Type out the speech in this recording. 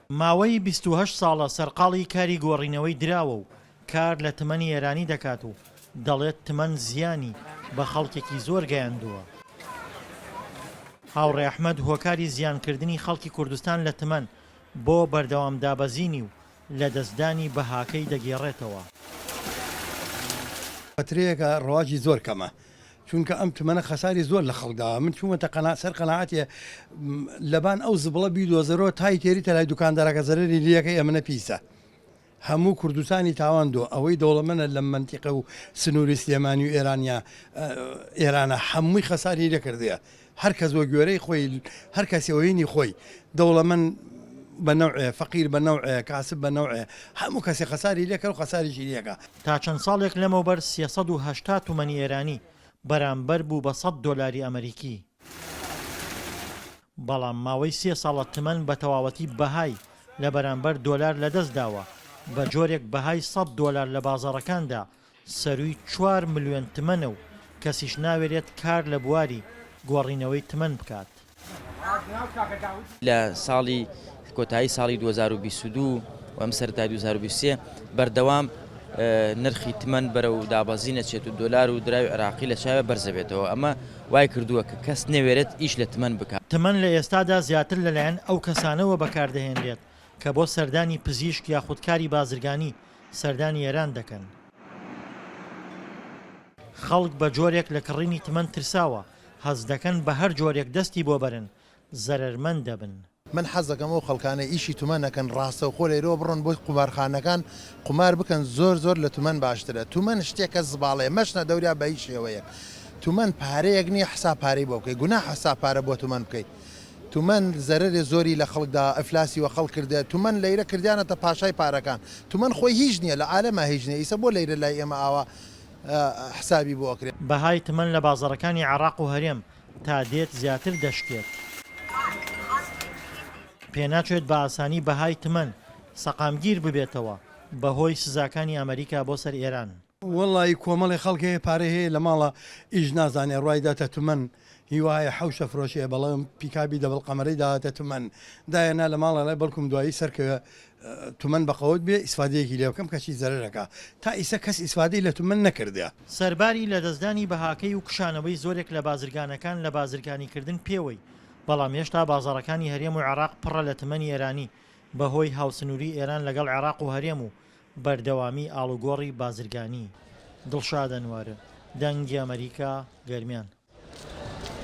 ماوەی 28 ساڵە سەرقاڵی کاری گۆڕینەوەی دراوە و کار لە تمەنی ئێرانی دەکات و دەڵێت تمەن زیانی بە خەڵکێکی زۆر گەیاندووە. هاوڕێ ئەحمەد هۆکاری زیانکردنی خەڵکی کوردستان لە تمەن بۆ بەردەوام دابەزینی و لە دەستدانی بەهاکەی دەگێڕێتەوە. فترەیەکە ڕواجی زۆر کەمە، چونکە ئەم تمەنە خەساری زۆر لە خەڵکداوە. من چوومەتە سەر قەناعەتێ لەبان ئەو زبڵە بیدۆزەرەوە تای تێریتە لای دوکاندارەکە زەرری لیەکەی ئەمنە پیسە. هەموو کوردستانی تاواندۆ ئەوەی دەوڵەمەنە لە منتیقە و سنووری سلێمانی و ئێرانە هەمووی خەساری لێکردەیە. هەر کەس وە گوێرەی خۆی، هەر کەسەوەینی خۆی، دەوڵەمەند بە نەوعێ، فەقیر بە نەوعێ، کاسب بە نەوعێ، هەموو کەسی خەساری لێکە و خەساریشی لێکە. تا چەند ساڵێک لەمەوبەر 380 تومەنی ئێرانی بەرامبەر بوو بە 100 دۆلاری ئەمریکی. بەڵام ماوەی 3 ساڵە تمەن بە تەواوەتی بەهای لە بەرامبەر دۆلار لەدەستداوە، بە جۆرێک بەهای 100 دۆلار لە بازاڕەکاندا سەرووی 4 ملیۆن تمەنە و کەسیش ناوێرێت کار لە بواری گۆڕینەوەی تمەن بکات. لە ساڵی کۆتایی ساڵی 2022 و ئەم سەرەتای 2023 بەردەوام نرخی تمەن بەرەو دابەزینە چێت و دۆلار و دراوی عێراقی لە چاوێ بەرزەبێتەوە. ئەمە وای کردووە کە کەس نەوێرێت ئیش لە تمەن بکات. تمەن لە ئێستادا زیاتر لەلایەن ئەو کەسانەوە بەکاردەهێنرێت کە بۆ سەردانی پزیشک یا خودکاری بازرگانی سەردانی ئێران دەکەن. خەڵک بە جۆرێک لە کڕینی تمەن ترساوە، هەز دەکەن بە هەر جۆرێک دەستی بۆ بەرن، زەرەرمەند دەبن. من حەز دەکەم ئەو خەڵکانە ئیشی تومەن نەکەن، ڕاستە و خۆ لێرەوە بڕۆن بۆ قومارخانەکان قومار بکەن، زۆر لە تومەن باشترە. تومەن شتێکە زباڵێ مەشنە دەوریا بە هیچ شێوەیەک. تومەن پارەیەک نییە حساب پارەی بۆ بکەیت، گونا حساب پارە بۆ تومەن بکەیت. تومەن زەرەرێ زۆری لە خەڵکدا ئەفلاسی وە خەڵک کردێ. تومەن لەیرە کردیانەتە پاشای پارەکان. تومەن خۆی هیچ نییە، لە عالەمە هیچ نییە. ئیسە بۆ لەیرە لای ئێمە ئاوا حسابی بۆ ئەکرێت. بەهای تمەن لە بازاڕەکانی عێراق و هەرێم تا دێت زیاتر دەشکێت. پێناچێت بە ئاسانی بەهای تمەن سەقامگیر ببێتەوە بەهۆی سزاکانی ئەمریکا بۆ سەر ئێران. وەڵی کۆمەڵی خەڵکێ پارە هەیە لە ماڵە ئیش نازانێ ڕایداتە تومەن، هیوایە حەوشە فرۆشیە، بەڵام پیکابی دەبڵ قەمەرەی داهاتە تومەن دایەنا لە ماڵە لای بەڵکم دوایی سەرکەوە تومەن بەقەوت بێ ئیسفادەیەکی لێ بکەم کەچی زەرەرەکە تا ئیسە کەس ئیسفادەی لە تومەن نەکردە. سەرباری لە دەستدانی بەهاکەی و کشانەوەی زۆرێک لە بازرگانەکان لە بازرگانیکردن پێوەی، بەڵام هێشتا بازاڕەکانی هەرێم و عێراق پڕە لە تمەنی ئێرانی بەهۆی هاوسنووری ئێران لەگەڵ عێراق و هەرێم و بەردەوامی ئاڵوگۆڕی بازرگانی. دڵشاد ئەنوارە، دەنگی ئەمریکا، گەرمیان.